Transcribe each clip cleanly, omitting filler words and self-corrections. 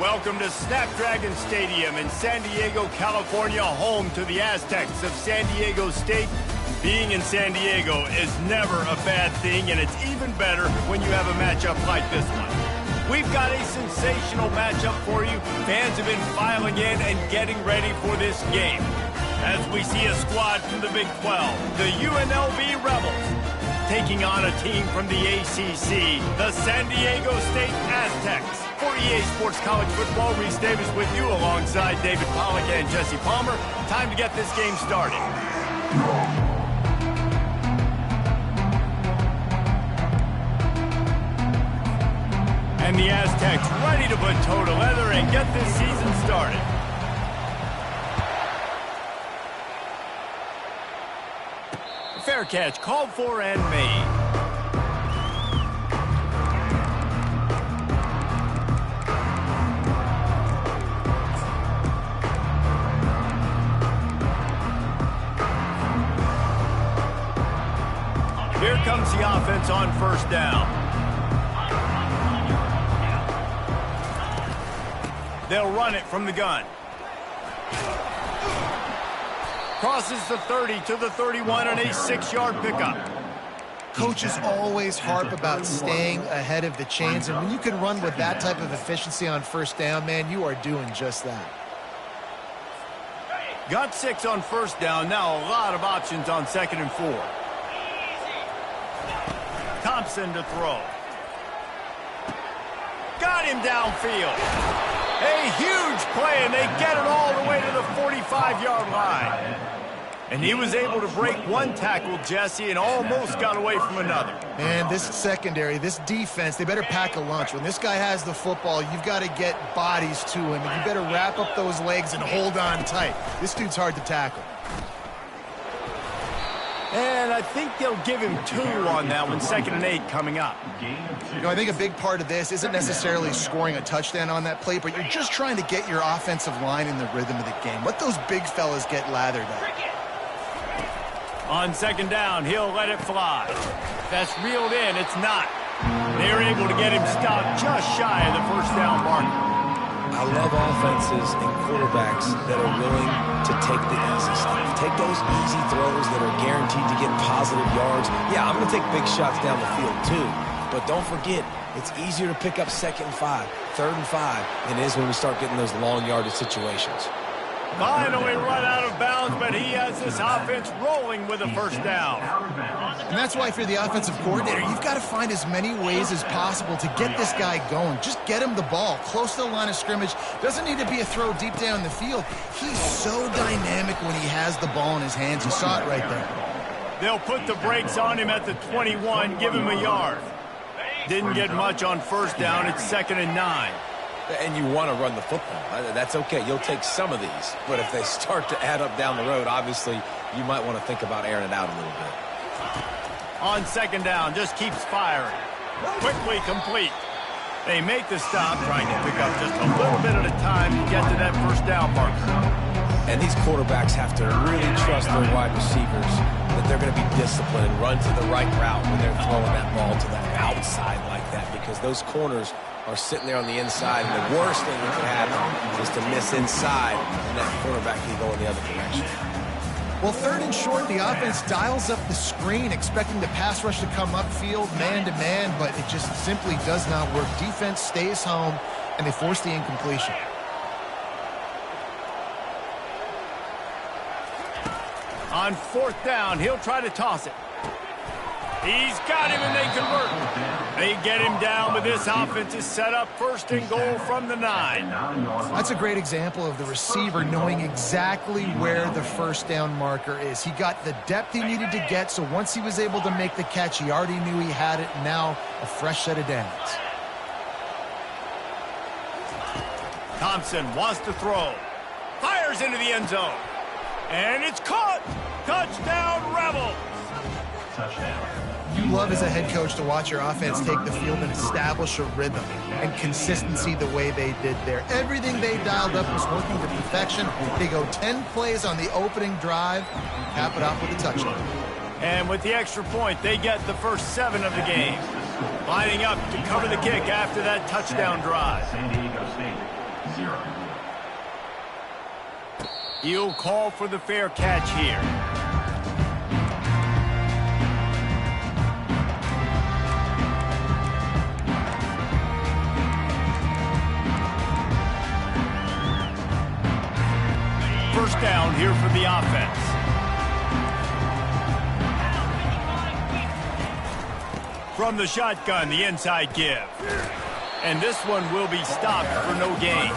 Welcome to Snapdragon Stadium in San Diego, California, home to the Aztecs of San Diego State. Being in San Diego is never a bad thing, and it's even better when you have a matchup like this one. We've got a sensational matchup for you. Fans have been filing in and getting ready for this game. As we see a squad from the Big 12, the UNLV Rebels, taking on a team from the ACC, the San Diego State Aztecs. For EA Sports College Football, Reese Davis with you alongside David Pollack and Jesse Palmer. Time to get this game started. And the Aztecs ready to put toe to leather and get this season started. Fair catch called for and made. Here comes the offense on first down. They'll run it from the gun. Crosses the 30 to the 31 on a 6-yard pickup. Coaches always harp about staying ahead of the chains, and when you can run with that type of efficiency on first down, man, you are doing just that. Got 6 on first down. Now a lot of options on 2nd and 4. Thompson to throw. Got him downfield. A huge play, and they get it all the way to the 45-yard line. And he was able to break one tackle, Jesse, and almost got away from another. Man, this secondary, this defense, they better pack a lunch. When this guy has the football, you've got to get bodies to him, and you better wrap up those legs and hold on tight. This dude's hard to tackle. And I think they'll give him 2 on that one, 2nd and 8 coming up. You know, I think a big part of this isn't necessarily scoring a touchdown on that play, but you're just trying to get your offensive line in the rhythm of the game. Let those big fellas get lathered up. On 2nd down, he'll let it fly. That's reeled in. It's not. They're able to get him stopped just shy of the first down marker. I love offenses and quarterbacks that are willing to take the easy stuff. Take those easy throws that are guaranteed to get positive yards. Yeah, I'm going to take big shots down the field too. But don't forget, it's easier to pick up 2nd and 5, 3rd and 5 than it is when we start getting those long yardage situations. Finally run out of bounds, but he has this offense rolling with a first down. And that's why if you're the offensive coordinator, you've got to find as many ways as possible to get this guy going. Just get him the ball close to the line of scrimmage. Doesn't need to be a throw deep down the field. He's so dynamic when he has the ball in his hands. You saw it right there. They'll put the brakes on him at the 21, give him a yard. Didn't get much on first down. It's 2nd and 9. And you want to run the football. That's okay. You'll take some of these. But if they start to add up down the road, obviously, you might want to think about airing it out a little bit. On 2nd down, just keeps firing. Quickly complete. They make the stop, trying to pick up just a little bit at a time to get to that first down marker. And these quarterbacks have to really trust their wide receivers that they're going to be disciplined and run to the right route when they're throwing that ball to the outside like that, because those corners are sitting there on the inside, and the worst thing that could happen is to miss inside, and that quarterback can go in the other direction. Well, 3rd and short, the offense dials up the screen, expecting the pass rush to come upfield, man-to-man, but it just simply does not work. Defense stays home, and they force the incompletion. On 4th down, he'll try to toss it. He's got him, and they convert. They get him down, but this offense is set up 1st and goal from the 9. That's a great example of the receiver knowing exactly where the first down marker is. He got the depth he needed to get, so once he was able to make the catch, he already knew he had it. Now a fresh set of downs. Thompson wants to throw. Fires into the end zone. And it's caught. Touchdown, Rebels. Touchdown. You love as a head coach to watch your offense take the field and establish a rhythm and consistency the way they did there. Everything they dialed up was working to perfection. They go 10 plays on the opening drive and cap it off with a touchdown. And with the extra point, they get the first 7 of the game. Lining up to cover the kick after that touchdown drive. He'll call for the fair catch here. First down here for the offense. From the shotgun, the inside give. And this one will be stopped for no gain.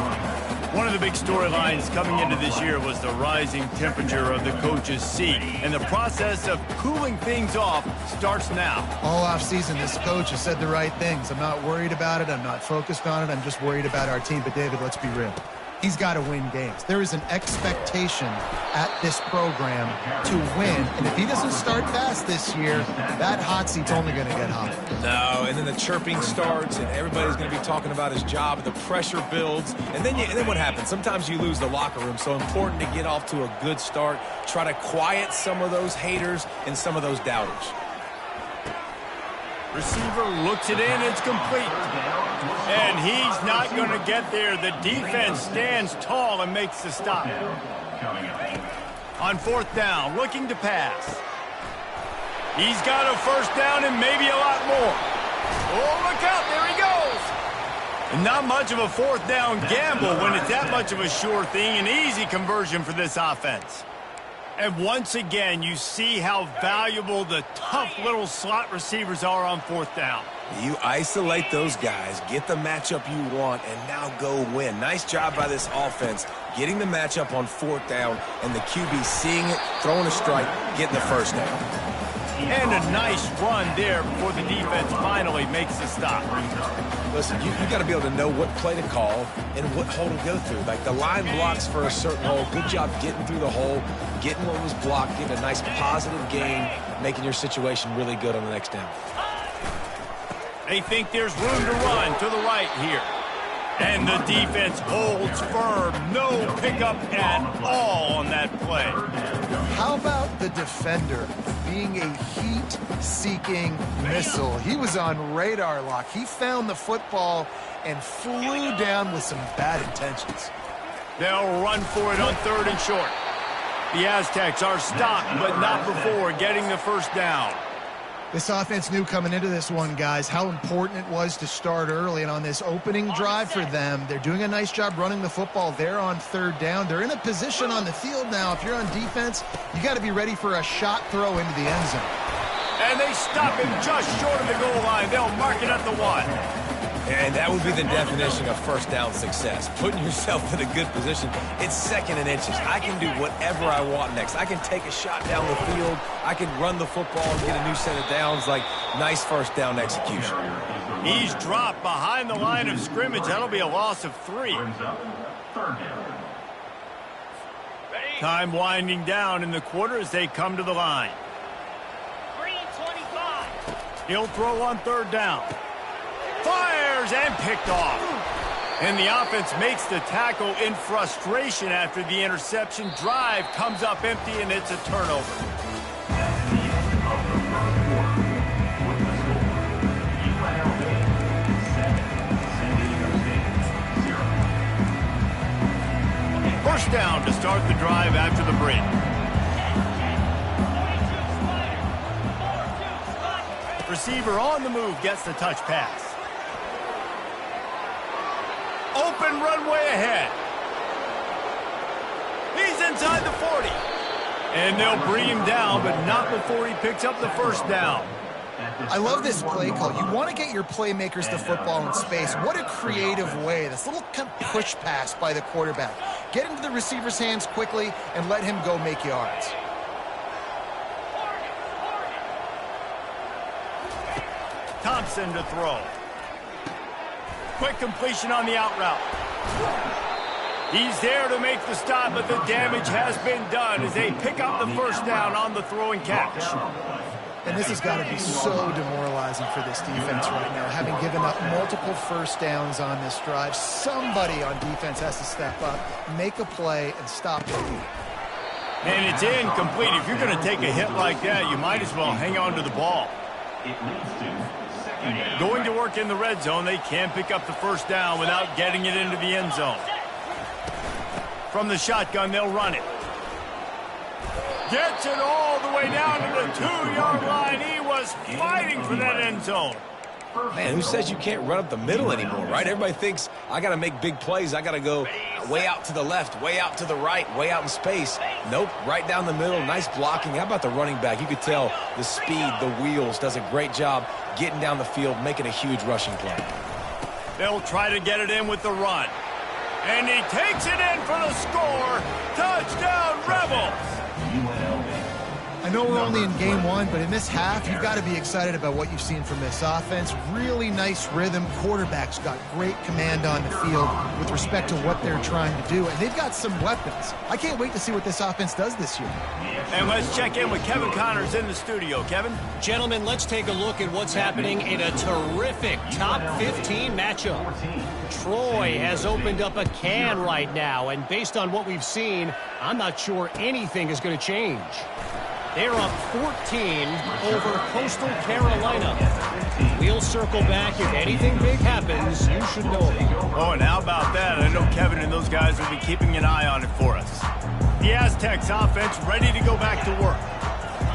One of the big storylines coming into this year was the rising temperature of the coach's seat. And the process of cooling things off starts now. All offseason, this coach has said the right things. I'm not worried about it. I'm not focused on it. I'm just worried about our team. But, David, let's be real. He's got to win games. There is an expectation at this program to win. And if he doesn't start fast this year, that hot seat's only going to get hotter. No, and then the chirping starts, and everybody's going to be talking about his job, and the pressure builds. And then what happens? Sometimes you lose the locker room. So important to get off to a good start. Try to quiet some of those haters and some of those doubters. Receiver looks it in. It's complete. And he's not going to get there. The defense stands tall and makes the stop. On fourth down, looking to pass. He's got a first down and maybe a lot more. Oh, look out. There he goes. And not much of a fourth down gamble when it's that much of a sure thing. An easy conversion for this offense. And once again, you see how valuable the tough little slot receivers are on fourth down. You isolate those guys, get the matchup you want, and now go win. Nice job by this offense, getting the matchup on fourth down, and the QB seeing it, throwing a strike, getting the first down. And a nice run there before the defense finally makes the stop. Listen, you got to be able to know what play to call and what hole to go through. Like the line blocks for a certain hole. Good job getting through the hole, getting what was blocked, getting a nice positive gain, making your situation really good on the next down. They think there's room to run to the right here. And the defense holds firm. No pickup at all on that play. How about the defender being a heat-seeking missile? He was on radar lock. He found the football and flew down with some bad intentions. They'll run for it on third and short. The Aztecs are stopped, but not before getting the first down. This offense knew coming into this one, guys, how important it was to start early. And on this opening drive for them, they're doing a nice job running the football there on third down. They're in a position on the field now. If you're on defense, you got to be ready for a shot throw into the end zone. And they stop him just short of the goal line. They'll mark it at the 1. And that would be the definition of first down success, putting yourself in a good position. It's second and inches. I can do whatever I want next. I can take a shot down the field. I can run the football and get a new set of downs. Like, nice first down execution. He's dropped behind the line of scrimmage. That'll be a loss of 3. Time winding down in the quarter as they come to the line. 3:25. He'll throw on third down. Fires and picked off. And the offense makes the tackle in frustration after the interception. Drive comes up empty, and it's a turnover. First down to start the drive after the break. Receiver on the move gets the touch pass. Open runway ahead. He's inside the 40. And they'll bring him down, but not before he picks up the first down. I love this play call. You want to get your playmakers the football in space. What a creative way. This little kind of push pass by the quarterback. Get into the receiver's hands quickly and let him go make yards. Thompson to throw. Quick completion on the out route. He's there to make the stop, but the damage has been done as they pick up the first down on the throw and catch. And this has got to be so demoralizing for this defense right now, having given up multiple first downs on this drive. Somebody on defense has to step up, make a play, and stop the lead. And it's incomplete. If you're going to take a hit like that, you might as well hang on to the ball. Going to work in the red zone, they can't pick up the first down without getting it into the end zone. From the shotgun, they'll run it. Gets it all the way down to the 2-yard line. He was fighting for that end zone. Man, who says you can't run up the middle anymore, right? Everybody thinks I got to make big plays. I got to go way out to the left, way out to the right, way out in space. Nope, right down the middle. Nice blocking. How about the running back? You could tell the speed, the wheels, does a great job getting down the field, making a huge rushing play. They'll try to get it in with the run. And he takes it in for the score. Touchdown, Rebels! I know we're only in game one, but in this half, you've got to be excited about what you've seen from this offense. Really nice rhythm. Quarterback's got great command on the field with respect to what they're trying to do, and they've got some weapons. I can't wait to see what this offense does this year. And let's check in with Kevin Connors in the studio. Kevin? Gentlemen, let's take a look at what's happening in a terrific top 15 matchup. Troy has opened up a can right now, and based on what we've seen, I'm not sure anything is going to change. They're up 14 over Coastal Carolina. We'll circle back. If anything big happens, you should know about it. Oh, and how about that? I know Kevin and those guys will be keeping an eye on it for us. The Aztecs offense ready to go back to work.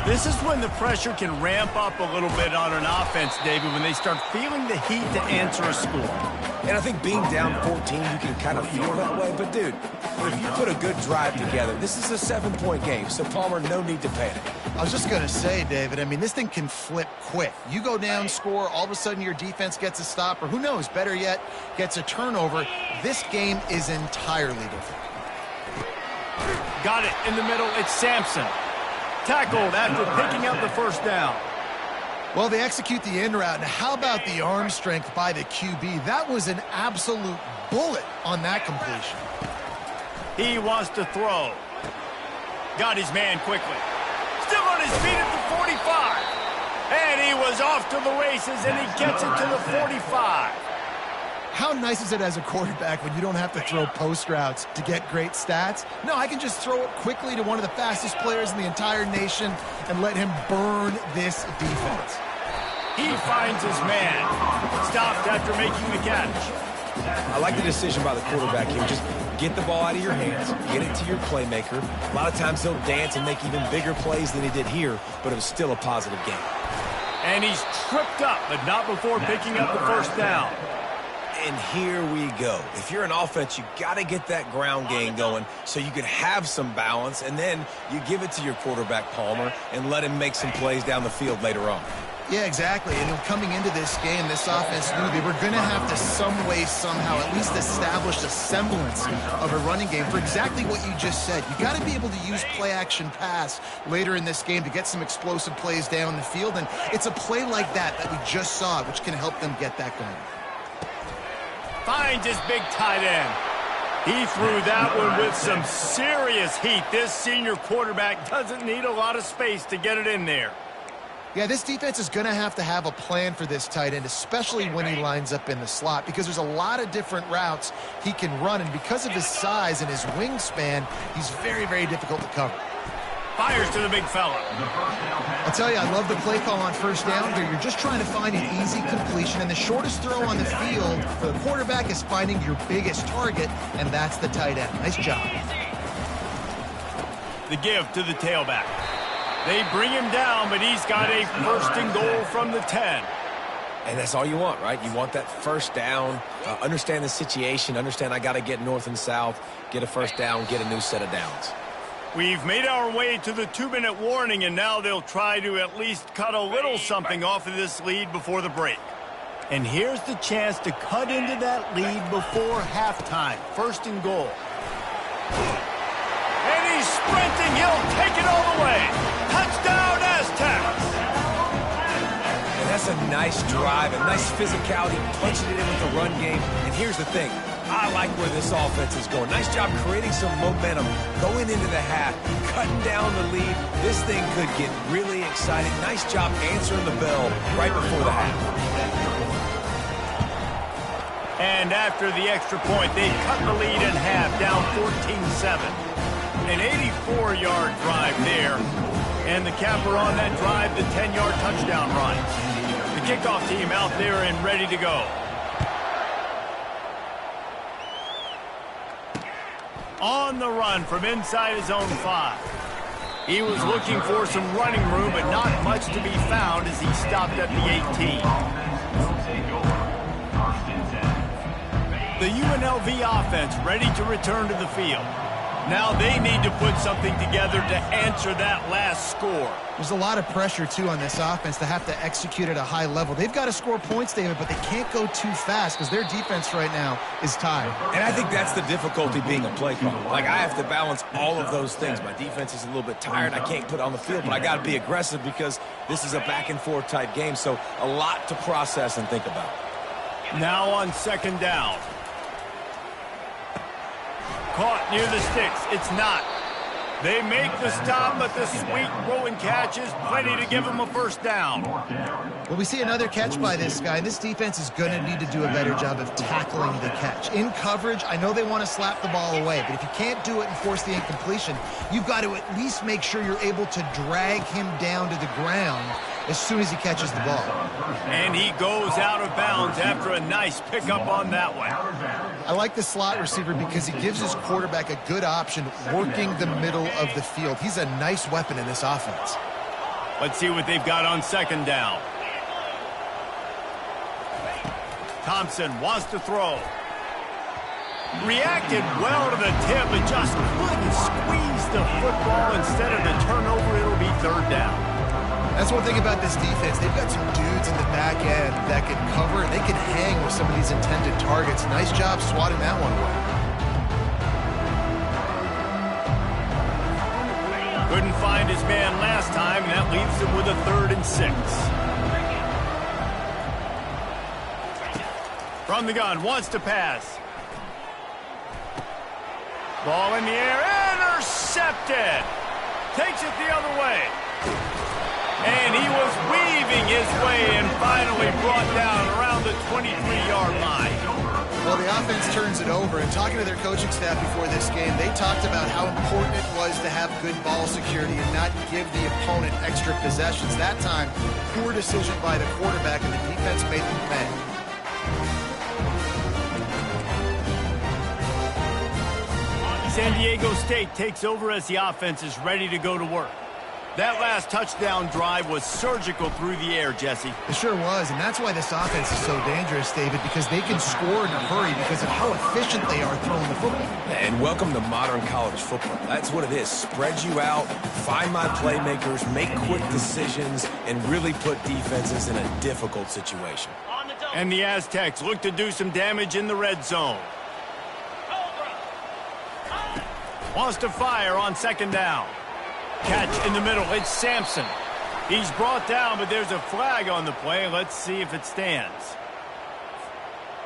This is when the pressure can ramp up a little bit on an offense, David, when they start feeling the heat to answer a score. And I think being down 14, you can kind of feel that way. But, dude, if you put a good drive together, this is a 7-point game. So, Palmer, no need to panic. I was just going to say, David, I mean, this thing can flip quick. You go down, score, all of a sudden your defense gets a stop, or who knows, better yet, gets a turnover. This game is entirely different. Got it in the middle. It's Sampson. Tackled after picking up the first down. Well, they execute the in route. Now, how about the arm strength by the QB? That was an absolute bullet on that completion. He wants to throw. Got his man quickly. Still on his feet at the 45. And he was off to the races, and he gets it to the 45. How nice is it as a quarterback when you don't have to throw post routes to get great stats? No, I can just throw it quickly to one of the fastest players in the entire nation and let him burn this defense. He finds his man. Stopped after making the catch. I like the decision by the quarterback here. Just get the ball out of your hands, get it to your playmaker. A lot of times he'll dance and make even bigger plays than he did here, but it was still a positive game. And he's tripped up, but not before picking up the first down. And here we go. If you're an offense, you got to get that ground game going so you can have some balance, and then you give it to your quarterback, Palmer, and let him make some plays down the field later on. Yeah, exactly. And coming into this game, this offense knew they were going to have to some way, somehow, at least establish a semblance of a running game for exactly what you just said. You got to be able to use play-action pass later in this game to get some explosive plays down the field, and it's a play like that we just saw, which can help them get that going. Finds his big tight end. He threw that one with some serious heat. This senior quarterback doesn't need a lot of space to get it in there. Yeah, this defense is going to have a plan for this tight end, especially when he lines up in the slot, because there's a lot of different routes he can run, and because of his size and his wingspan, he's very, very difficult to cover. Fires to the big fella. I'll tell you, I love the play call on first down here. You're just trying to find an easy completion, and the shortest throw on the field for the quarterback is finding your biggest target, and that's the tight end. Nice job. The give to the tailback. They bring him down, but he's got a first and goal from the 10. And that's all you want, right? You want that first down, understand the situation, understand I got to get north and south, get a first down, get a new set of downs. We've made our way to the 2-minute warning, and now they'll try to at least cut a little something off of this lead before the break. And here's the chance to cut into that lead before halftime. First and goal. And he's sprinting. He'll take it all the way. Touchdown, Aztecs! And that's a nice drive, a nice physicality, punching it in with the run game. And here's the thing. I like where this offense is going. Nice job creating some momentum, going into the half, cutting down the lead. This thing could get really exciting. Nice job answering the bell right before the half. And after the extra point, they cut the lead in half, down 14-7. An 84-yard drive there. And the capper on that drive, the 10-yard touchdown run. The kickoff team out there and ready to go. On the run from inside his own 5. He was looking for some running room, but not much to be found as he stopped at the 18. The UNLV offense ready to return to the field. Now they need to put something together to answer that last score. There's a lot of pressure, too, on this offense to have to execute at a high level. They've got to score points, David, but they can't go too fast because their defense right now is tired. And I think that's the difficulty being a play caller. Like, I have to balance all of those things. My defense is a little bit tired. I can't put on the field, but I got to be aggressive because this is a back-and-forth type game, so a lot to process and think about. Now on second down. Caught near the sticks. It's not. They make the stop, but the sweet rolling catch is plenty to give them a first down. Well, we see another catch by this guy. This defense is going to need to do a better job of tackling the catch. In coverage, I know they want to slap the ball away, but if you can't do it and force the incompletion, you've got to at least make sure you're able to drag him down to the ground as soon as he catches the ball. And he goes out of bounds after a nice pickup on that one. I like the slot receiver because he gives his quarterback a good option working the middle of the field. He's a nice weapon in this offense. Let's see what they've got on second down. Thompson wants to throw. Reacted well to the tip, but just couldn't squeeze the football. Instead of the turnover, it'll be third down. That's one thing about this defense. They've got some dudes in the back end that can cover, and they can hang with some of these intended targets. Nice job swatting that one away. Couldn't find his man last time, and that leaves him with a 3rd and 6. From the gun, wants to pass. Ball in the air, intercepted. Takes it the other way. And he was weaving his way and finally brought down around the 23-yard line. Well, the offense turns it over, and talking to their coaching staff before this game, they talked about how important it was to have good ball security and not give the opponent extra possessions. That time, poor decision by the quarterback, and the defense made them pay. San Diego State takes over as the offense is ready to go to work. That last touchdown drive was surgical through the air, Jesse. It sure was, and that's why this offense is so dangerous, David, because they can score in a hurry because of how efficient they are throwing the football. And welcome to modern college football. That's what it is. Spread you out, find my playmakers, make quick decisions, and really put defenses in a difficult situation. And the Aztecs look to do some damage in the red zone. Wants to fire on second down. Catch in the middle. It's Sampson. He's brought down, but there's a flag on the play. Let's see if it stands.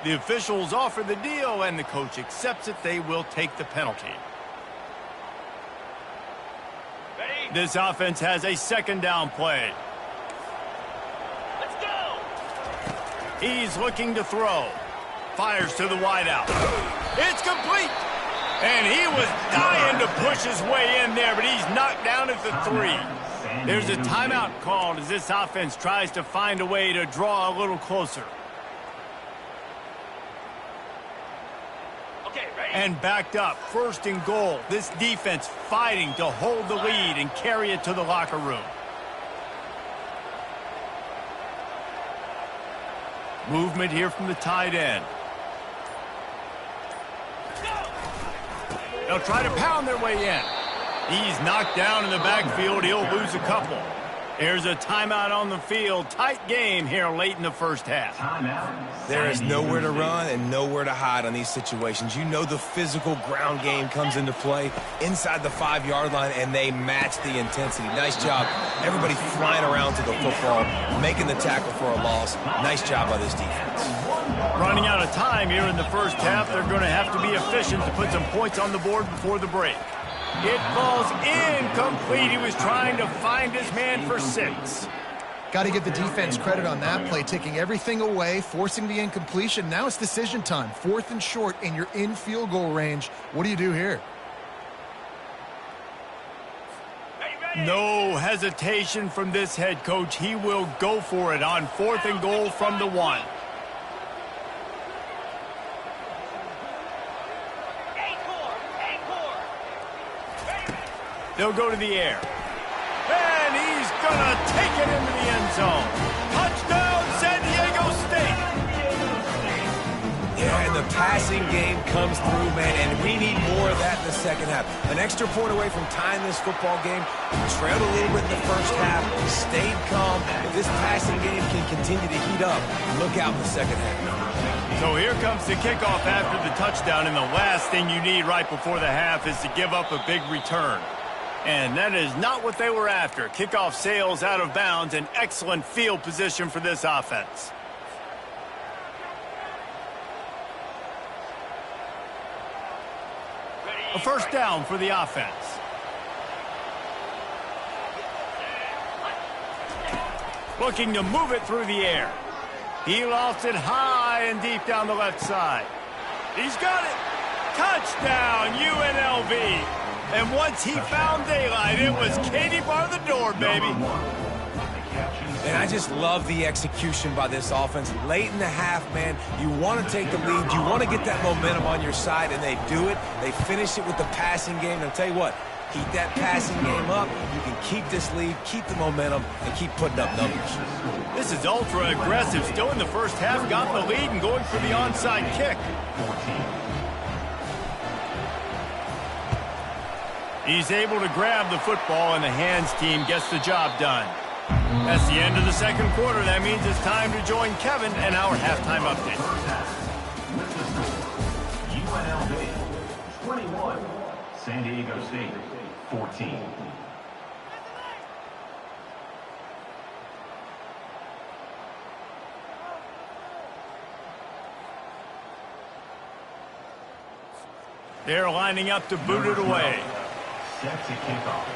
The officials offer the deal, and the coach accepts it. They will take the penalty. This offense has a second down play. Let's go. He's looking to throw. Fires to the wideout. It's complete. And he was dying to push his way in there, but he's knocked down at the 3. There's a timeout called as this offense tries to find a way to draw a little closer. Okay, ready? And backed up, 1st and goal. This defense fighting to hold the lead and carry it to the locker room. Movement here from the tight end. They'll try to pound their way in. He's knocked down in the backfield. He'll lose a couple. There's a timeout on the field. Tight game here late in the first half. There is nowhere to run and nowhere to hide on these situations. You know the physical ground game comes into play inside the 5-yard line, and they match the intensity. Nice job. Everybody flying around to the football, making the tackle for a loss. Nice job by this defense. Running out of time here in the first half. They're going to have to be efficient to put some points on the board before the break. It falls incomplete. He was trying to find his man for 6. Got to give the defense credit on that play, taking everything away, forcing the incompletion. Now it's decision time. 4th and short, and you're in field goal range. What do you do here? No hesitation from this head coach. He will go for it on 4th and goal from the 1. They'll go to the air. And he's going to take it into the end zone. Touchdown, San Diego State. Yeah, and the passing game comes through, man, and we need more of that in the second half. An extra point away from tying this football game. Trailed a little bit in the first half, stayed calm. If this passing game can continue to heat up, look out in the second half. So here comes the kickoff after the touchdown, and the last thing you need right before the half is to give up a big return. And that is not what they were after. Kickoff sails out of bounds, an excellent field position for this offense. A first down for the offense. Looking to move it through the air. He lofts it high and deep down the left side. He's got it. Touchdown, UNLV. And once he found daylight, it was Katie bar the door, baby. And I just love the execution by this offense. Late in the half, man, you want to take the lead. You want to get that momentum on your side, and they do it. They finish it with the passing game. And I'll tell you what, keep that passing game up. You can keep this lead, keep the momentum, and keep putting up numbers. This is ultra aggressive. Still in the first half, got the lead and going for the onside kick. He's able to grab the football, and the hands team gets the job done. That's the end of the second quarter. That means it's time to join Kevin and our halftime update. UNLV 21, San Diego State 14. They're lining up to boot it away. Set to kick off.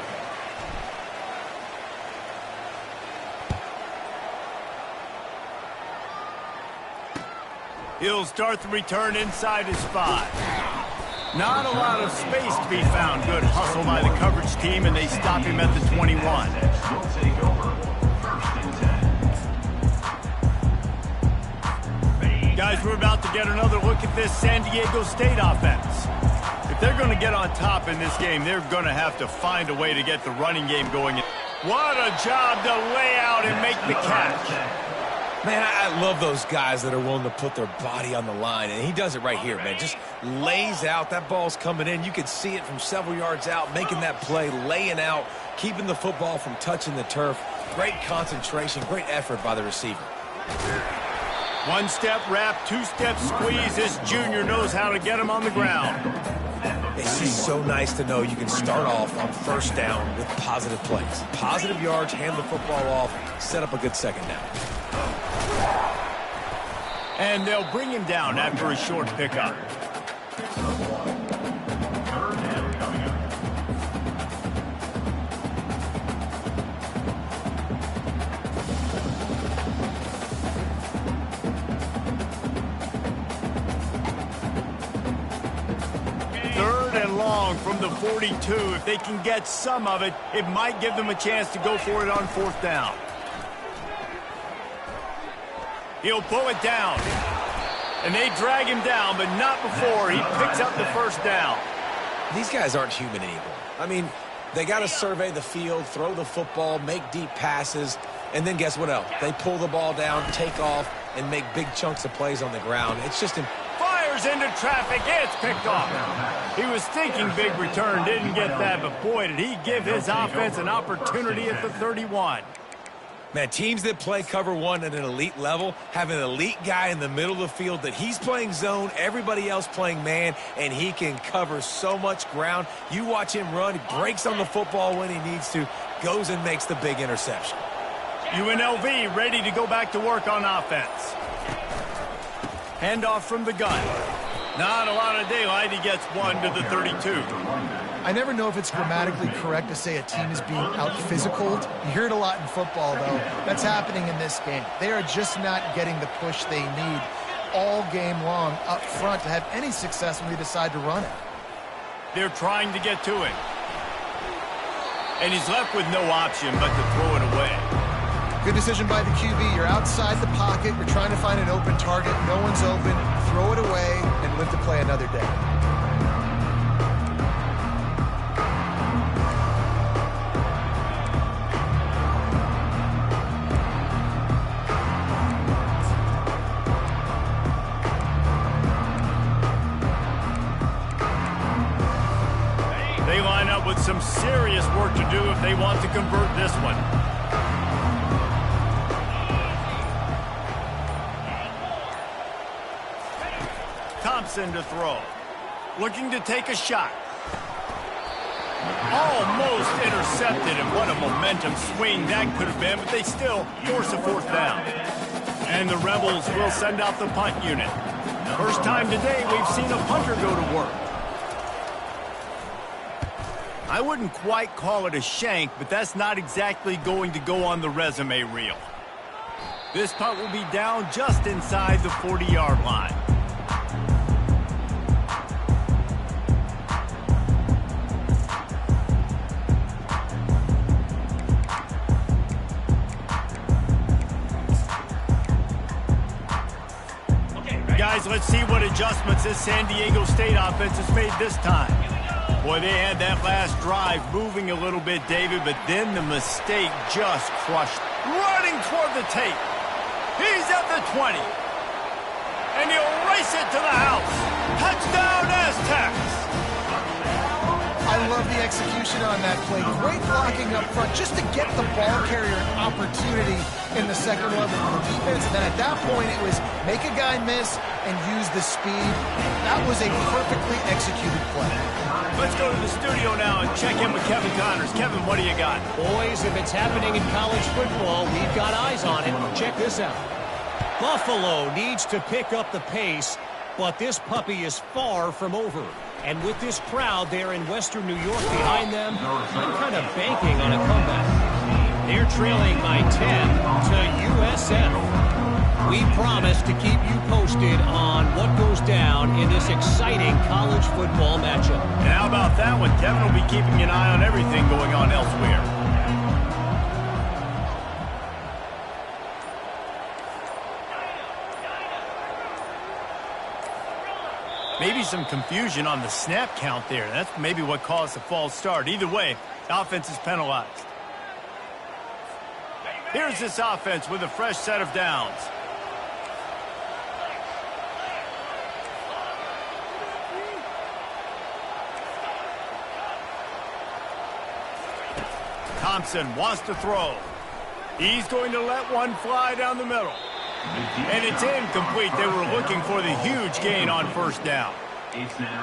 He'll start the return inside his 5. Not a lot of space to be found. Good hustle by the coverage team, and they stop him at the 21. Will take over first and 10. Guys, we're about to get another look at this San Diego State offense. If they're going to get on top in this game, they're going to have to find a way to get the running game going. What a job to lay out and make the catch. Man, I love those guys that are willing to put their body on the line, and he does it right here, man. Just lays out. That ball's coming in. You can see it from several yards out, making that play, laying out, keeping the football from touching the turf. Great concentration, great effort by the receiver. One-step wrap, two-step squeeze. This junior knows how to get him on the ground. It's just so nice to know you can start off on first down with positive plays. Positive yards, hand the football off, set up a good second down. And they'll bring him down after a short pickup. Third down coming up. Third and long from the 42. If they can get some of it, it might give them a chance to go for it on fourth down. He'll pull it down. And they drag him down, but not before he picks up the first down. These guys aren't human anymore. I mean, they got to survey the field, throw the football, make deep passes, and then guess what else? They pull the ball down, take off, and make big chunks of plays on the ground. It's just Fires into traffic. It's picked off. He was thinking big return, didn't get that, but boy, did he give his offense an opportunity at the 31. Man, teams that play cover one at an elite level have an elite guy in the middle of the field that he's playing zone, everybody else playing man, and he can cover so much ground. You watch him run, he breaks on the football when he needs to, goes and makes the big interception. UNLV ready to go back to work on offense. Handoff from the gun. Not a lot of daylight. He gets one to the 32. I never know if it's grammatically correct to say a team is being out-physicaled. You hear it a lot in football, though. That's happening in this game. They are just not getting the push they need all game long up front to have any success when they decide to run it. They're trying to get to it. And he's left with no option but to throw it away. Good decision by the QB. You're outside the pocket. You're trying to find an open target. No one's open. Throw it away and live to play another day. They line up with some serious work to do if they want to convert this one. Thompson to throw. Looking to take a shot. Almost intercepted, and what a momentum swing that could have been, but they still force a fourth down. And the Rebels will send out the punt unit. First time today we've seen a punter go to work. I wouldn't quite call it a shank, but that's not exactly going to go on the resume reel. This punt will be down just inside the 40-yard line. Guys, let's see what adjustments this San Diego State offense has made this time. Boy, they had that last drive moving a little bit, David, but then the mistake just crushed. Running toward the tape. He's at the 20. And he'll race it to the house. Touchdown, Aztecs! I love the execution on that play. Great blocking up front just to get the ball carrier an opportunity in the second level of the defense. And then at that point, it was make a guy miss and use the speed. That was a perfectly executed play. Let's go to the studio now and check in with Kevin Connors. Kevin, what do you got? Boys, if it's happening in college football, we've got eyes on it. Check this out. Buffalo needs to pick up the pace, but this puppy is far from over. And with this crowd there in Western New York behind them, I'm kind of banking on a comeback. They're trailing by 10 to USF. We promise to keep you posted on what goes down in this exciting college football matchup. And how about that one? Kevin will be keeping an eye on everything going on elsewhere. Maybe some confusion on the snap count there. That's maybe what caused the false start. Either way, offense is penalized. Here's this offense with a fresh set of downs. Thompson wants to throw. He's going to let one fly down the middle. And it's incomplete. They were looking for the huge gain on first down.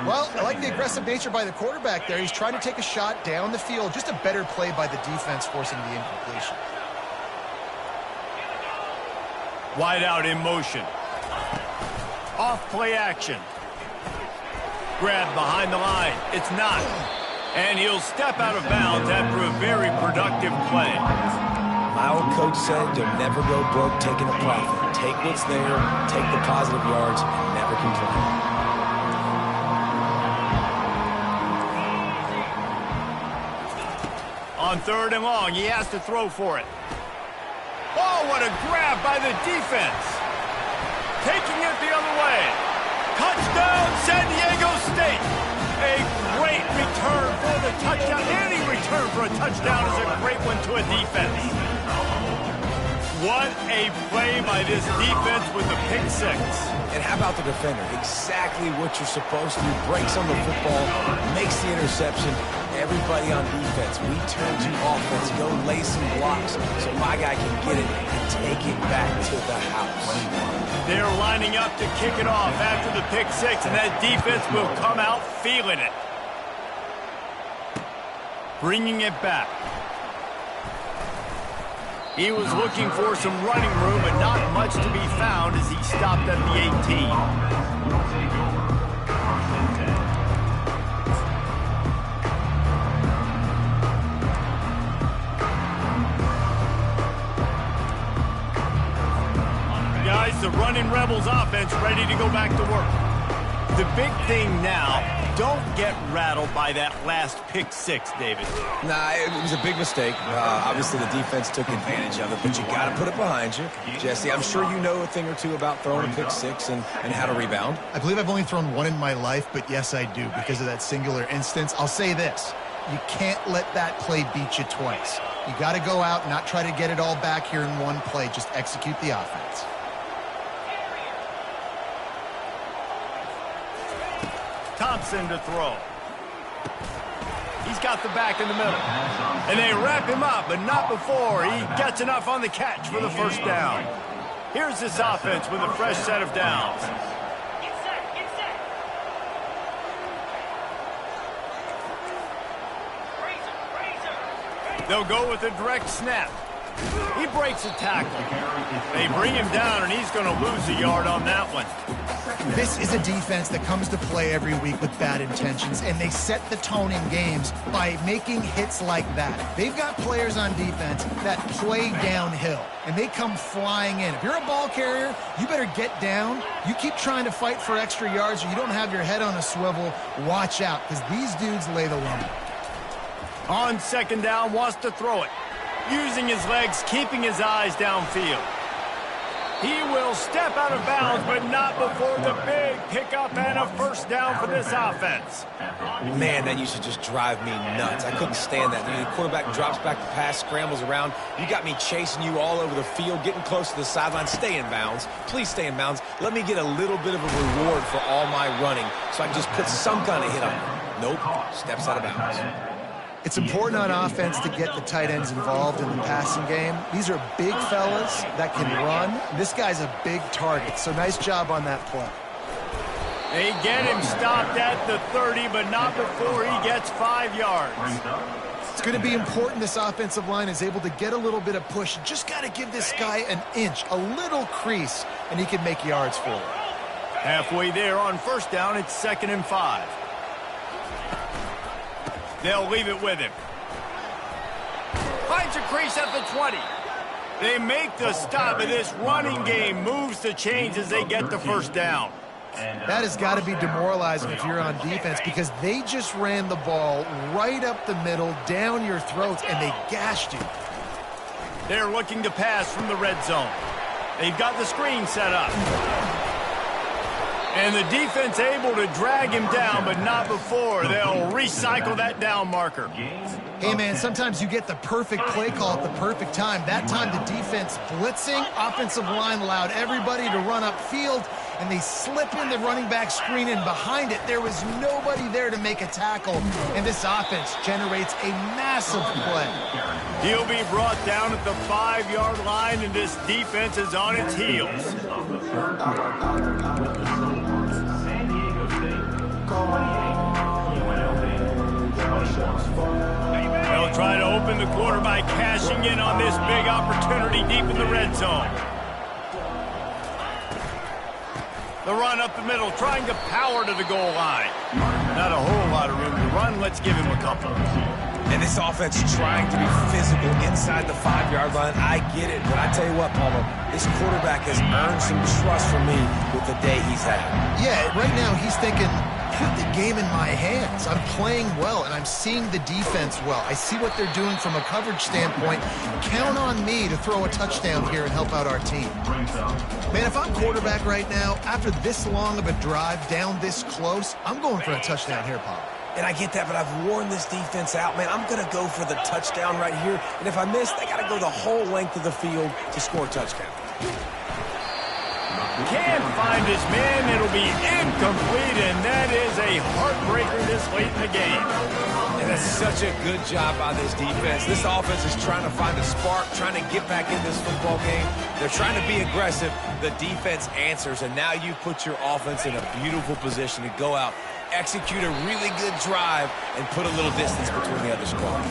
Well, I like the aggressive nature by the quarterback there. He's trying to take a shot down the field. Just a better play by the defense forcing the incompletion. Wide out in motion. Off play action. Grab behind the line. It's not. And he'll step out of bounds after a very productive play. My old coach said, don't never go broke taking a profit. Take what's there, take the positive yards, and never complain. On third and long, he has to throw for it. Oh, what a grab by the defense. Taking it the other way. Touchdown, San Diego State. A great return for the touchdown. Any return for a touchdown is a great one to a defense. What a play by this defense with the pick six. And how about the defender? Exactly what you're supposed to do. Breaks on the football, makes the interception. Everybody on defense, we turn to offense, go lay some blocks so my guy can get it and take it back to the house. They're lining up to kick it off after the pick six, and that defense will come out feeling it. Bringing it back. He was looking for some running room, but not much to be found as he stopped at the 18. Guys, the running Rebels offense ready to go back to work. The big thing now, don't get rattled by that last pick six, David. Nah, it was a big mistake. Obviously, the defense took advantage of it, but you got to put it behind you. Jesse, I'm sure you know a thing or two about throwing a pick six and how to rebound. I believe I've only thrown one in my life, but yes, I do because of that singular instance. I'll say this. You can't let that play beat you twice. You got to go out and not try to get it all back here in one play. Just execute the offense. Thompson to throw. He's got the back in the middle. And they wrap him up, but not before he gets enough on the catch for the first down. Here's this offense with a fresh set of downs. They'll go with a direct snap. He breaks a tackle. They bring him down, and he's going to lose a yard on that one. This is a defense that comes to play every week with bad intentions, and they set the tone in games by making hits like that. They've got players on defense that play downhill, and they come flying in. If you're a ball carrier, you better get down. You keep trying to fight for extra yards, or you don't have your head on a swivel. Watch out, because these dudes lay the lumber. On second down, wants to throw it. Using his legs, keeping his eyes downfield. He will step out of bounds, but not before the big pickup and a first down for this offense. Man, that used to just drive me nuts. I couldn't stand that. The quarterback drops back to pass, scrambles around. You got me chasing you all over the field, getting close to the sideline. Stay in bounds. Please stay in bounds. Let me get a little bit of a reward for all my running so I can just put some kind of hit on you. Nope, steps out of bounds. It's important on offense to get the tight ends involved in the passing game. These are big fellas that can run. This guy's a big target, so nice job on that play. They get him stopped at the 30, but not before he gets 5 yards. It's going to be important this offensive line is able to get a little bit of push. Just got to give this guy an inch, a little crease, and he can make yards for it. Halfway there on first down, it's 2nd and 5. They'll leave it with him. Finds a crease at the 20. They make the stop, and this running game moves the chains as they get the first down. That has got to be demoralizing if you're on defense, because they just ran the ball right up the middle, down your throats, and they gashed you. They're looking to pass from the red zone. They've got the screen set up. And the defense able to drag him down, but not before. They'll recycle that down marker. Hey, man, sometimes you get the perfect play call at the perfect time. That time the defense blitzing, offensive line allowed everybody to run upfield, and they slip in the running back screen, and behind it, there was nobody there to make a tackle, and this offense generates a massive play. He'll be brought down at the 5-yard line, and this defense is on its heels. They'll try to open the quarter by cashing in on this big opportunity deep in the red zone. The run up the middle, trying to power to the goal line. Not a whole lot of room to run. Let's give him a couple. And this offense trying to be physical inside the 5-yard line. I get it, but I tell you what, Palmer, this quarterback has earned some trust from me with the day he's had. Yeah, right now he's thinking, put the game in my hands. I'm playing well, and I'm seeing the defense well. I see what they're doing from a coverage standpoint. Count on me to throw a touchdown here and help out our team. Man, if I'm quarterback right now, after this long of a drive down this close, I'm going for a touchdown here, Paul. And I get that, but I've worn this defense out, man. I'm going to go for the touchdown right here. And if I miss, they got to go the whole length of the field to score a touchdown. Can't find his man. It'll be incomplete, and that is a heartbreaker this late in the game. And that's such a good job by this defense. This offense is trying to find a spark, trying to get back in this football game. They're trying to be aggressive. The defense answers, and now you put your offense in a beautiful position to go out, execute a really good drive, and put a little distance between the other squad.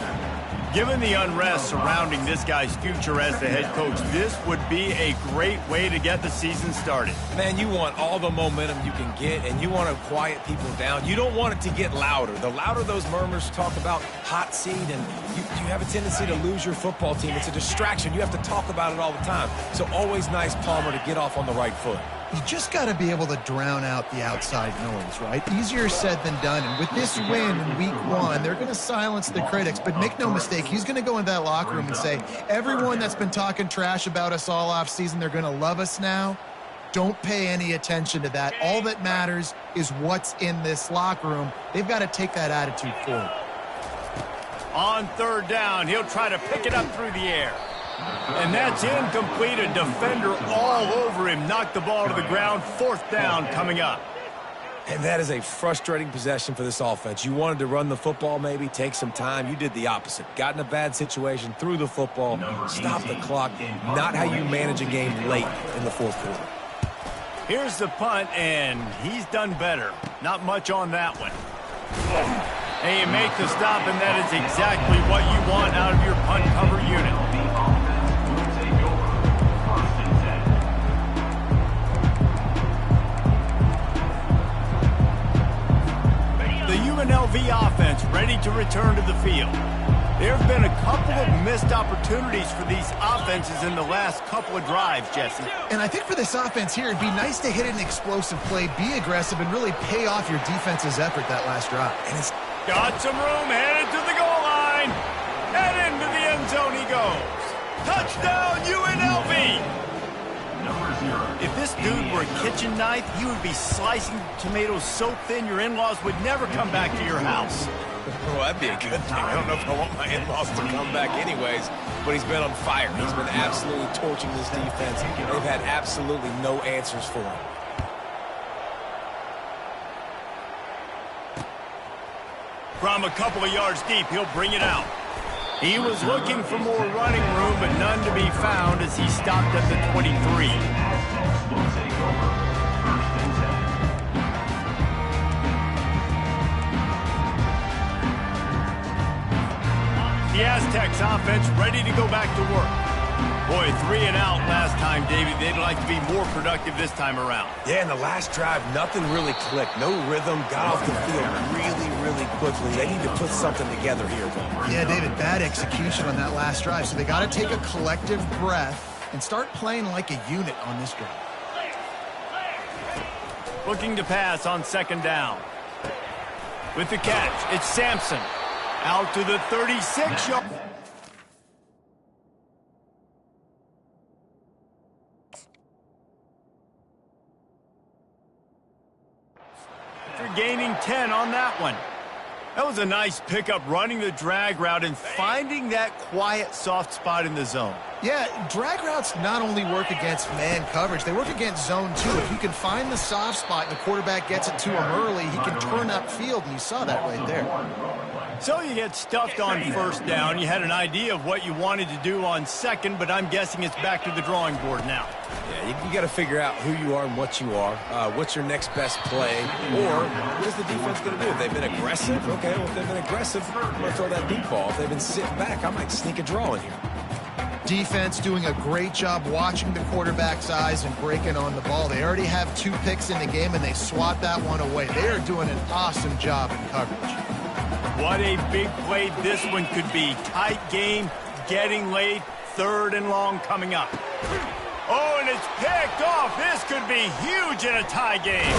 Given the unrest surrounding this guy's future as the head coach, this would be a great way to get the season started. Man, you want all the momentum you can get, and you want to quiet people down. You don't want it to get louder. The louder those murmurs talk about hot seat, and you have a tendency to lose your football team. It's a distraction. You have to talk about it all the time. So always nice, Palmer, to get off on the right foot. You just got to be able to drown out the outside noise, right? Easier said than done. And with this win in week 1, they're going to silence the critics. But make no mistake, he's going to go in that locker room and say, everyone that's been talking trash about us all offseason, they're going to love us now. Don't pay any attention to that. All that matters is what's in this locker room. They've got to take that attitude forward. On third down, he'll try to pick it up through the air. And that's incomplete. A defender all over him. Knocked the ball to the ground. Fourth down coming up. And that is a frustrating possession for this offense. You wanted to run the football, maybe take some time. You did the opposite. Got in a bad situation, threw the football, stopped the clock. Not how you manage a game late in the fourth quarter. Here's the punt, and he's done better. Not much on that one. And you make the stop, and that is exactly what you want out of your punt cover unit. The UNLV offense ready to return to the field. There have been a couple of missed opportunities for these offenses in the last couple of drives, Jesse. And I think for this offense here, it'd be nice to hit an explosive play, be aggressive, and really pay off your defense's effort that last drive. And it's got some room, headed to the goal line. And into the end zone he goes. Touchdown, UNLV! If this dude were a kitchen knife, he would be slicing tomatoes so thin your in-laws would never come back to your house. Well, that'd be a good thing. I don't know if I want my in-laws to come back anyways, but he's been on fire. He's been absolutely torching this defense. They've had absolutely no answers for him. From a couple of yards deep, he'll bring it out. He was looking for more running room, but none to be found as he stopped at the 23. The Aztecs offense ready to go back to work. Boy, 3 and out last time, David. They'd like to be more productive this time around. Yeah, in the last drive, nothing really clicked. No rhythm, got off the field really quickly. They need to put something together here. Yeah, David, bad execution on that last drive. So they got to take a collective breath and start playing like a unit on this drive. Looking to pass on second down. With the catch, it's Sampson. Out to the 36-yard. After gaining 10 on that one. That was a nice pickup, running the drag route and finding that quiet, soft spot in the zone. Yeah, drag routes not only work against man coverage, they work against zone too. If you can find the soft spot and the quarterback gets it to him early, he can turn upfield, and you saw that right there. So you get stuffed on first down. You had an idea of what you wanted to do on second, but I'm guessing it's back to the drawing board now. Yeah, you got to figure out who you are and what you are. What's your next best play? Or what is the defense going to do? If they've been aggressive, okay, well, if they've been aggressive, I'm going to throw that deep ball. If they've been sitting back, I might sneak a draw in here. Defense doing a great job watching the quarterback's eyes and breaking on the ball. They already have 2 picks in the game, and they swat that one away. They are doing an awesome job in coverage. What a big play this one could be. Tight game, getting late, 3rd and long coming up. Oh, and it's picked off. This could be huge in a tie game.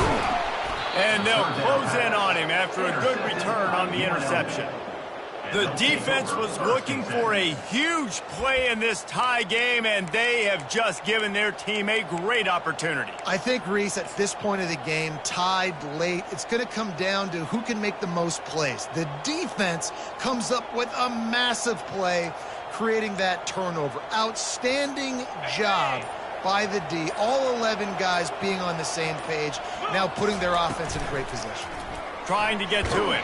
And they'll close in on him after a good return on the interception. The defense was looking for a huge play in this tie game, and they have just given their team a great opportunity. I think, Reese, at this point of the game, tied late, it's going to come down to who can make the most plays. The defense comes up with a massive play, creating that turnover. Outstanding job by the D. All 11 guys being on the same page, now putting their offense in a great position. Trying to get to it.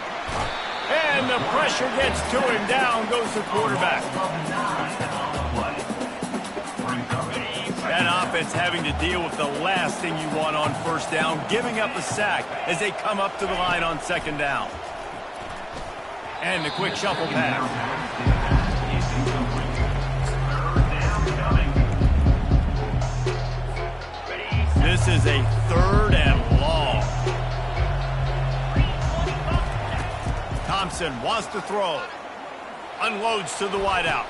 And the pressure gets to him. Down goes the quarterback. That offense having to deal with the last thing you want on first down, giving up a sack as they come up to the line on second down. And the quick shuffle pass. This is a 3rd and long. Thompson wants to throw. Unloads to the wideout.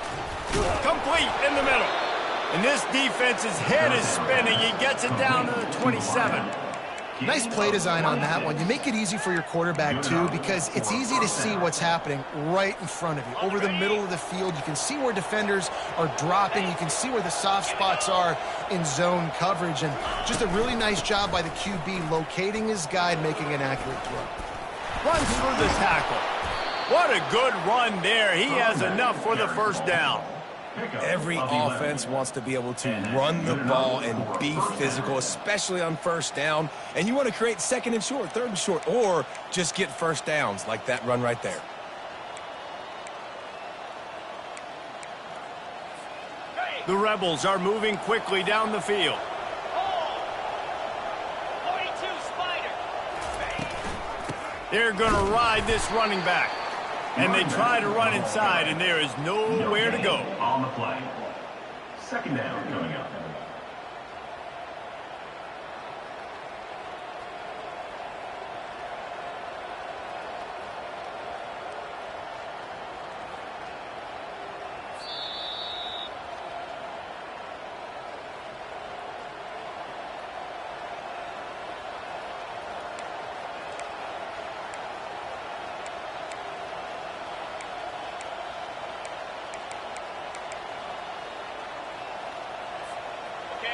Complete in the middle. And this defense's head is spinning. He gets it down to the 27. Nice play design on that one. You make it easy for your quarterback, too, because it's easy to see what's happening right in front of you. Over the middle of the field, you can see where defenders are dropping. You can see where the soft spots are in zone coverage. And just a really nice job by the QB locating his guy and making an accurate throw. Runs through the tackle. What a good run there. He has enough for the first down. Every offense wants to be able to run the ball and be physical, especially on first down. And you want to create second and short, third and short, or just get first downs like that run right there. The Rebels are moving quickly down the field. They're going to ride this running back. And they try to run inside, and there is nowhere to go. On the play. Second down coming up.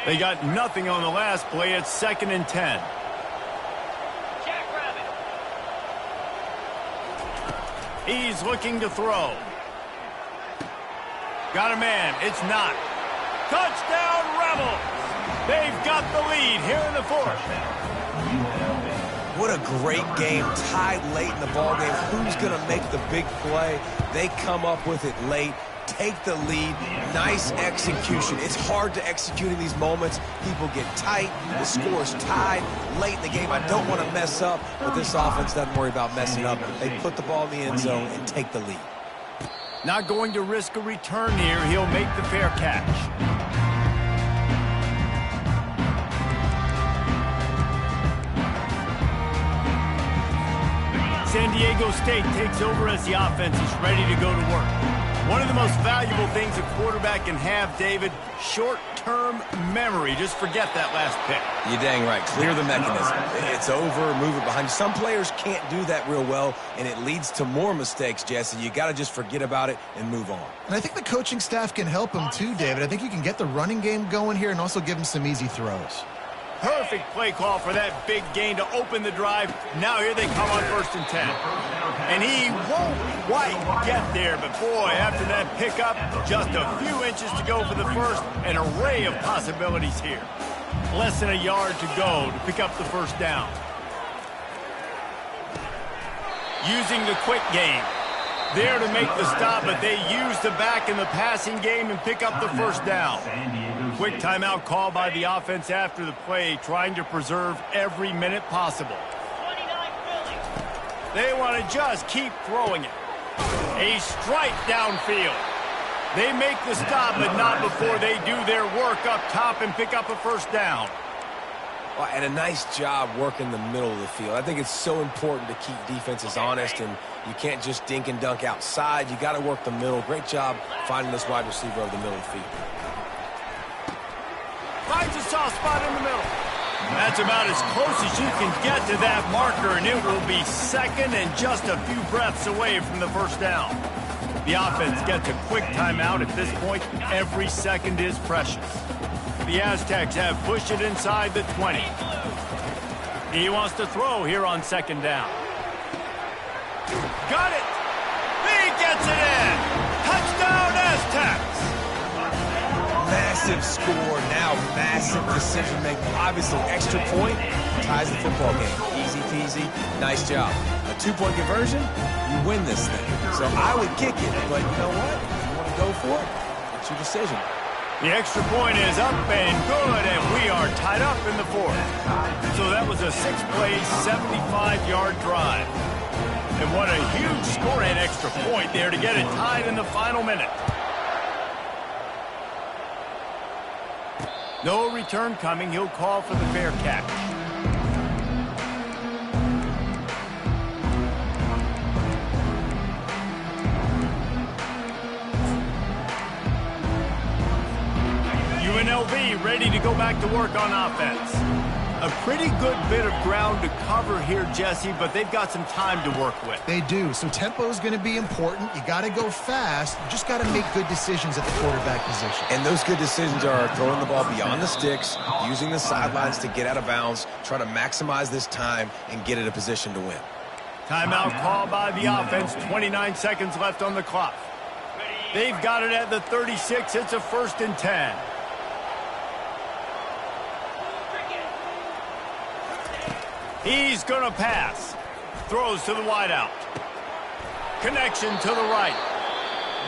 They got nothing on the last play. It's 2nd and 10. He's looking to throw. Got a man. It's not. Touchdown, Rebels! They've got the lead here in the 4th. What a great game, tied late in the ballgame. Who's going to make the big play? They come up with it late. Take the lead. Nice execution. It's hard to execute in these moments. People get tight. The score's tied late in the game. I don't want to mess up, but this offense doesn't worry about messing up. They put the ball in the end zone and take the lead. Not going to risk a return here. He'll make the fair catch. San Diego State takes over as the offense is ready to go to work. One of the most valuable things a quarterback can have, David, short-term memory. Just forget that last pick. You're dang right. Clear the mechanism. It's over, move it behind you. Some players can't do that real well, and it leads to more mistakes, Jesse. You got to just forget about it and move on. And I think the coaching staff can help him too, David. I think you can get the running game going here and also give him some easy throws. Perfect play call for that big gain to open the drive. Now here they come on 1st and 10. And he won't quite get there, but boy, after that pickup, just a few inches to go for the first. An array of possibilities here. Less than a yard to go to pick up the first down. Using the quick game. There to make the stop, but they use the back in the passing game and pick up the first down. Quick timeout call by the offense after the play, trying to preserve every minute possible. They want to just keep throwing it. A strike downfield. They make the stop, but not before they do their work up top and pick up a first down. Well, and a nice job working the middle of the field. I think it's so important to keep defenses honest, and you can't just dink and dunk outside. You got to work the middle. Great job finding this wide receiver over the middle of the field. Finds a soft spot in the middle. That's about as close as you can get to that marker, and it will be 2nd and just a few breaths away from the first down. The offense gets a quick timeout. At this point, every second is precious. The Aztecs have pushed it inside the 20. He wants to throw here on 2nd down. Got it! He gets it in! Touchdown, Aztecs! Massive score, now massive decision-making. Obviously, extra point ties the football game. Easy peasy, nice job. A 2-point conversion, you win this thing. So I would kick it, but you know what? If you want to go for it, it's your decision. The extra point is up and good, and we are tied up in the 4th. So that was a 6-play, 75-yard drive. And what a huge score and extra point there to get it tied in the final minute. No return coming. He'll call for the fair catch. UNLV ready to go back to work on offense. A pretty good bit of ground to cover here, Jesse, but they've got some time to work with. They do. So tempo is going to be important. You got to go fast. You just got to make good decisions at the quarterback position. And those good decisions are throwing the ball beyond the sticks, using the sidelines to get out of bounds, trying to maximize this time and get it a position to win. Timeout call by the offense. 29 seconds left on the clock. They've got it at the 36. It's a 1st and 10. He's going to pass. Throws to the wideout. Connection to the right.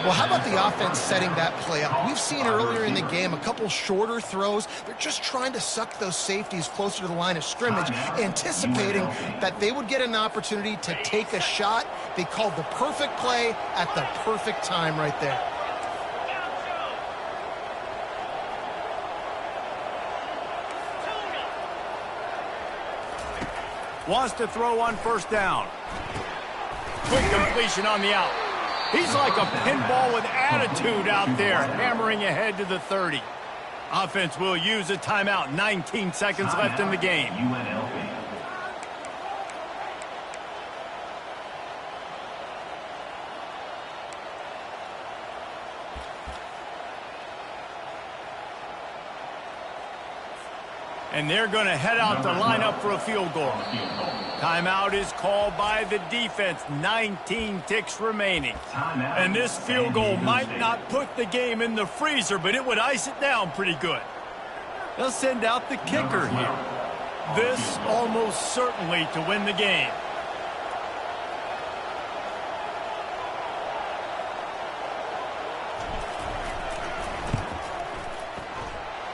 Well, how about the offense setting that play up? We've seen earlier in the game a couple shorter throws. They're just trying to suck those safeties closer to the line of scrimmage, anticipating that they would get an opportunity to take a shot. They called the perfect play at the perfect time right there. Wants to throw on 1st down. Quick completion on the out. He's like a pinball with attitude out there, hammering ahead to the 30. Offense will use a timeout. 19 seconds left in the game. And they're going to head out to line up for a field goal. Timeout is called by the defense. 19 ticks remaining. And this field goal might not put the game in the freezer, but it would ice it down pretty good. They'll send out the kicker here. This almost certainly to win the game.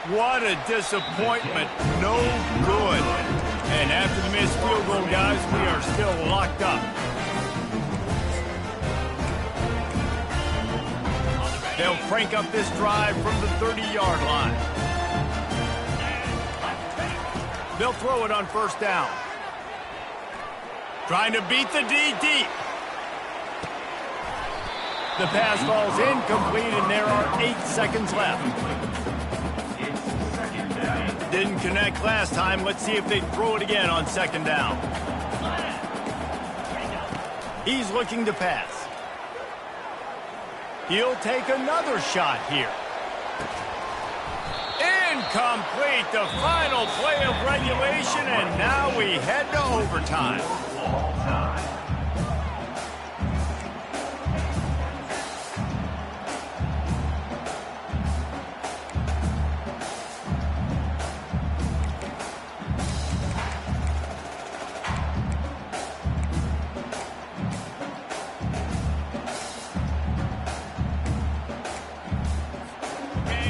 What a disappointment. No good. And after the missed field goal, guys, we are still locked up. They'll crank up this drive from the 30-yard line. They'll throw it on 1st down. Trying to beat the D deep. The pass falls incomplete, and there are 8 seconds left. Didn't connect last time. Let's see if they throw it again on 2nd down. He's looking to pass. He'll take another shot here. Incomplete, the final play of regulation, and now we head to overtime.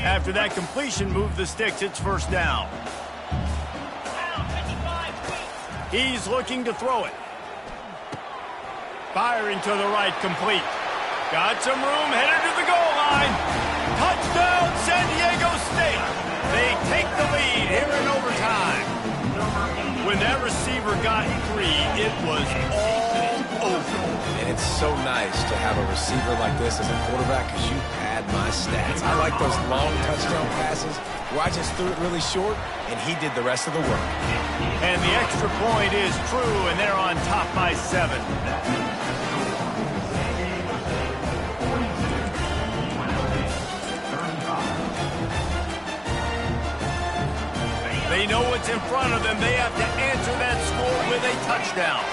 After that completion, move the sticks. It's 1st down. He's looking to throw it. Firing to the right, complete. Got some room, headed to the goal line. Touchdown, San Diego State. They take the lead here in overtime. When that receiver got 3, it was all over. And it's so nice to have a receiver like this as a quarterback because you pad my stats. I like those long touchdown passes where I just threw it really short and he did the rest of the work. And the extra point is true, and they're on top by 7. They know what's in front of them. They have to answer that score with a touchdown.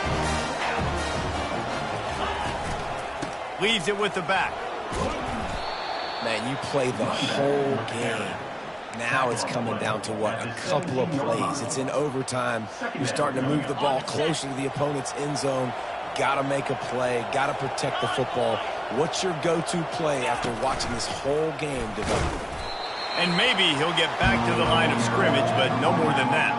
Leaves it with the back. Man, you play the whole game. Now it's coming down to what? A couple of plays. It's in overtime. You're starting to move the ball closer to the opponent's end zone. Got to make a play. Got to protect the football. What's your go-to play after watching this whole game develop? And maybe he'll get back to the line of scrimmage, but no more than that.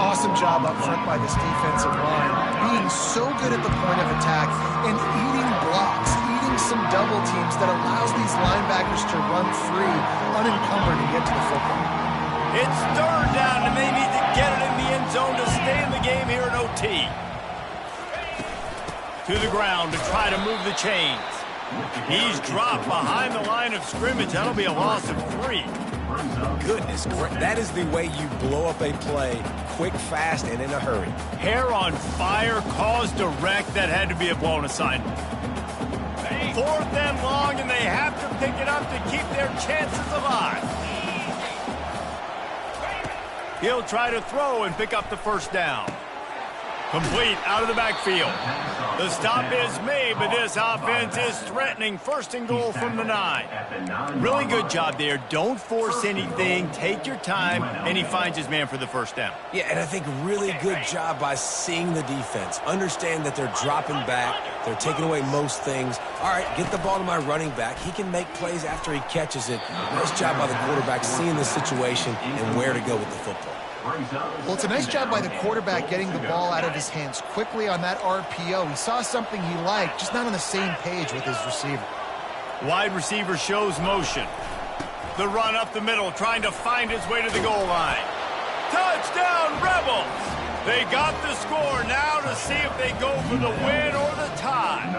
Awesome job up front by this defensive line, being so good at the point of attack and eating blocks, eating some double teams that allows these linebackers to run free, unencumbered, and get to the football. It's 3rd down, and they need to get it in the end zone to stay in the game here in OT. To the ground to try to move the chains. He's dropped behind the line of scrimmage. That'll be a loss of 3. Goodness, that is the way you blow up a play quick, fast, and in a hurry. Hair on fire, caused a wreck. That had to be a blown assignment. 4th and long, and they have to pick it up to keep their chances alive. He'll try to throw and pick up the 1st down. Complete out of the backfield. The stop is made, but this offense is threatening. First and goal from the 9. Really good job there. Don't force anything. Take your time, and he finds his man for the first down. Yeah, and I think really good job by seeing the defense. Understand that they're dropping back. They're taking away most things. All right, get the ball to my running back. He can make plays after he catches it. Nice job by the quarterback seeing the situation and where to go with the football. Well, it's a nice job by the quarterback getting the ball out of his hands quickly on that RPO. He saw something he liked, just not on the same page with his receiver. Wide receiver shows motion. The run up the middle, trying to find his way to the goal line. Touchdown, Rebels! They got the score. Now to see if they go for the win or the tie.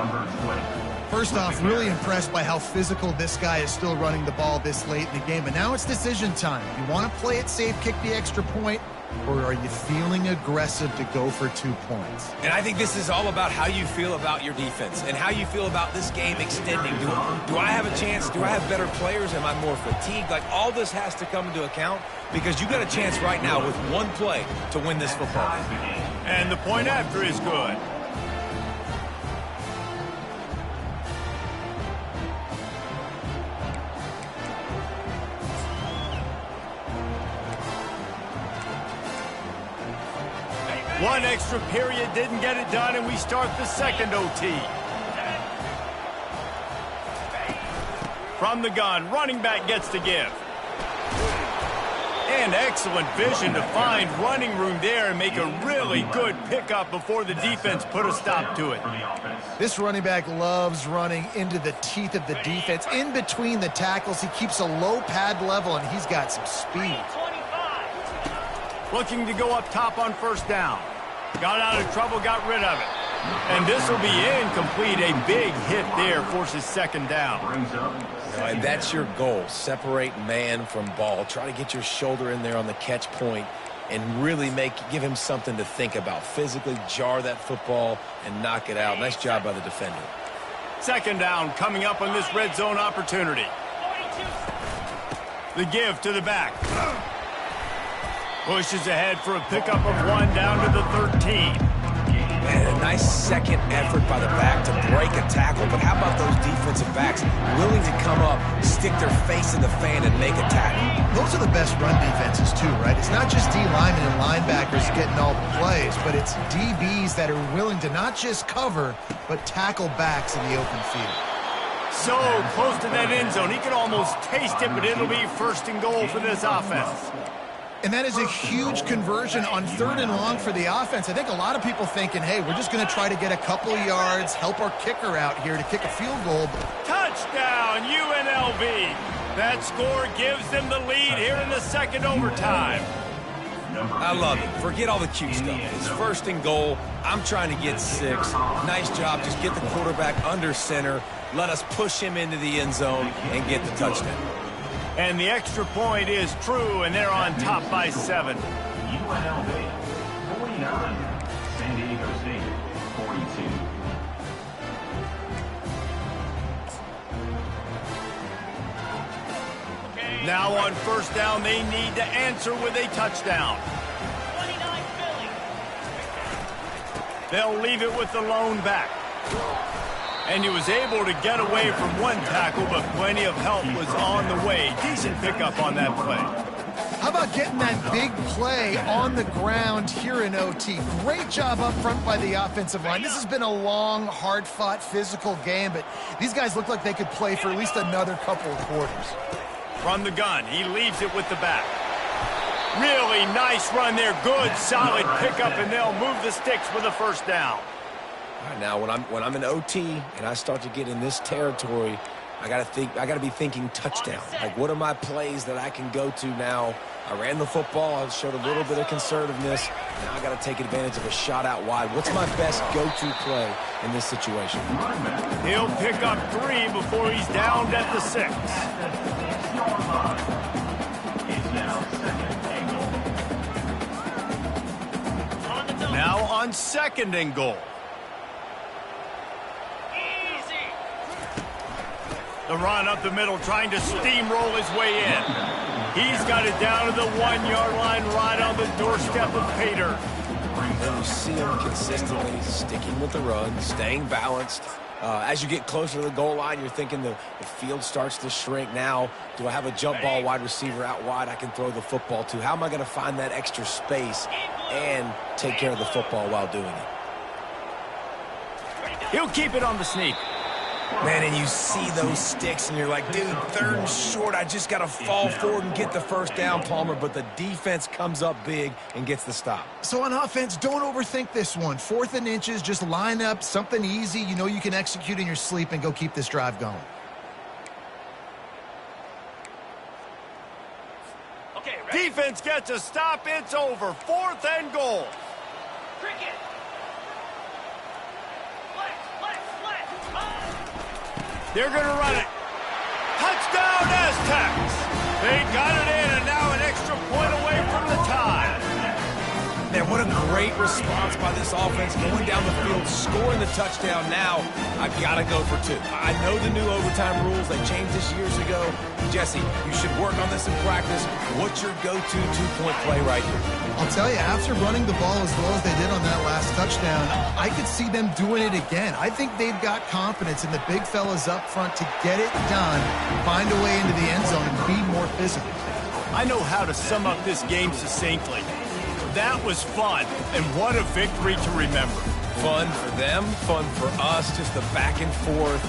First off, really impressed by how physical this guy is still running the ball this late in the game. But now it's decision time. You want to play it safe, kick the extra point, or are you feeling aggressive to go for 2 points? And I think this is all about how you feel about your defense and how you feel about this game extending. Do I have a chance? Do I have better players? Am I more fatigued? Like, all this has to come into account because you got a chance right now with one play to win this football game. And the point after is good. One extra period didn't get it done, and we start the second OT. From the gun, running back gets to give. And excellent vision to find running room there and make a really good pickup before the defense put a stop to it. This running back loves running into the teeth of the defense. In between the tackles, he keeps a low pad level, and he's got some speed. Looking to go up top on first down. Got out of trouble, got rid of it. And this will be incomplete. A big hit there forces second down. And that's your goal. Separate man from ball. Try to get your shoulder in there on the catch point and really give him something to think about. Physically jar that football and knock it out. Nice job by the defender. Second down coming up on this red zone opportunity. The give to the back. Pushes ahead for a pickup of 1 down to the 13. And a nice second effort by the back to break a tackle. But how about those defensive backs willing to come up, stick their face in the fan, and make a tackle? Those are the best run defenses, too, right? It's not just D linemen and linebackers getting all the plays, but it's DBs that are willing to not just cover, but tackle backs in the open field. So close to that end zone. He can almost taste it, but it'll be first and goal for this offense. And that is a huge conversion on 3rd and long for the offense. I think a lot of people thinking, hey, we're just going to try to get a couple of yards, help our kicker out here to kick a field goal. Touchdown, UNLV. That score gives them the lead here in the second overtime. I love it. Forget all the cute stuff. It's first and goal. I'm trying to get 6. Nice job. Just get the quarterback under center. Let us push him into the end zone and get the touchdown. And the extra point is true, and they're on top by 7. UNLV 49, San Diego State 42. Now on first down, they need to answer with a touchdown. They'll leave it with the lone back. And he was able to get away from one tackle, but plenty of help was on the way. Decent pickup on that play. How about getting that big play on the ground here in OT? Great job up front by the offensive line. This has been a long, hard-fought, physical game, but these guys look like they could play for at least another couple of quarters. From the gun, he leaves it with the back. Really nice run there. Good, solid pickup, and they'll move the sticks with a first down. All right, now, when I'm in OT and I start to get in this territory, I got to be thinking touchdown. Like, what are my plays that I can go to now? I ran the football. I showed a little bit of conservativeness. Now I got to take advantage of a shot out wide. What's my best go-to play in this situation? He'll pick up 3 before he's downed at the 6. Now on second and goal. The run up the middle, trying to steamroll his way in. He's got it down to the 1-yard line, right on the doorstep of Pater. And you see them consistently sticking with the run, staying balanced. As you get closer to the goal line, you're thinking the field starts to shrink. Now, do I have a jump ball wide receiver out wide I can throw the football to? How am I going to find that extra space and take care of the football while doing it? He'll keep it on the sneak. Man, and you see those sticks, and you're like, dude, 3rd and short. I just got to fall forward and get the first down, Palmer. But the defense comes up big and gets the stop. So on offense, don't overthink this one. 4th and inches, just line up something easy you know you can execute in your sleep and go keep this drive going. Okay, defense gets a stop. It's over. 4th and goal. Cricket. They're going to run it. Touchdown, Aztecs. They got it in, and now an extra point away from the tie. Man, what a great response by this offense, going down the field, scoring the touchdown. Now, I've got to go for 2. I know the new overtime rules. They changed this years ago. Jesse, you should work on this in practice. What's your go-to 2-point play right here? I'll tell you, after running the ball as well as they did on that last touchdown, I could see them doing it again. I think they've got confidence in the big fellas up front to get it done, find a way into the end zone, and be more physical. I know how to sum up this game succinctly. That was fun, and what a victory to remember. Fun for them, fun for us, just the back and forth.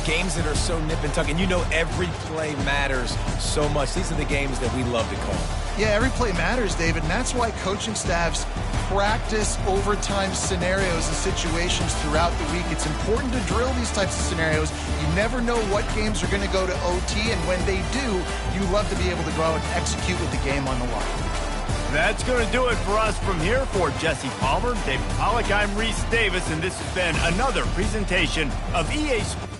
Games that are so nip and tuck, and you know every play matters so much. These are the games that we love to call. Yeah, every play matters, David, and that's why coaching staffs practice overtime scenarios and situations throughout the week. It's important to drill these types of scenarios. You never know what games are going to go to OT, and when they do, you love to be able to go out and execute with the game on the line. That's going to do it for us from here. For Jesse Palmer, David Pollack, I'm Reese Davis, and this has been another presentation of EA Sports.